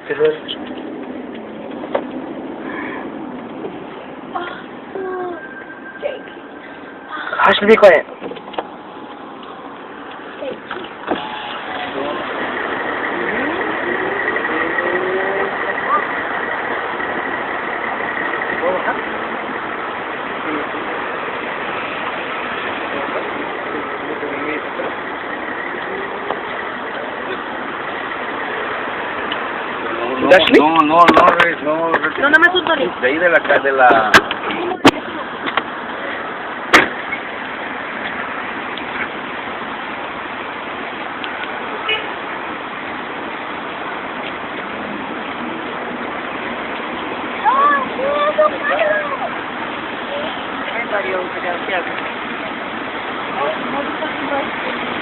Pero... Hush, be quiet. No me asusto ni. De ahí de la... Everybody over there, yeah. Oh,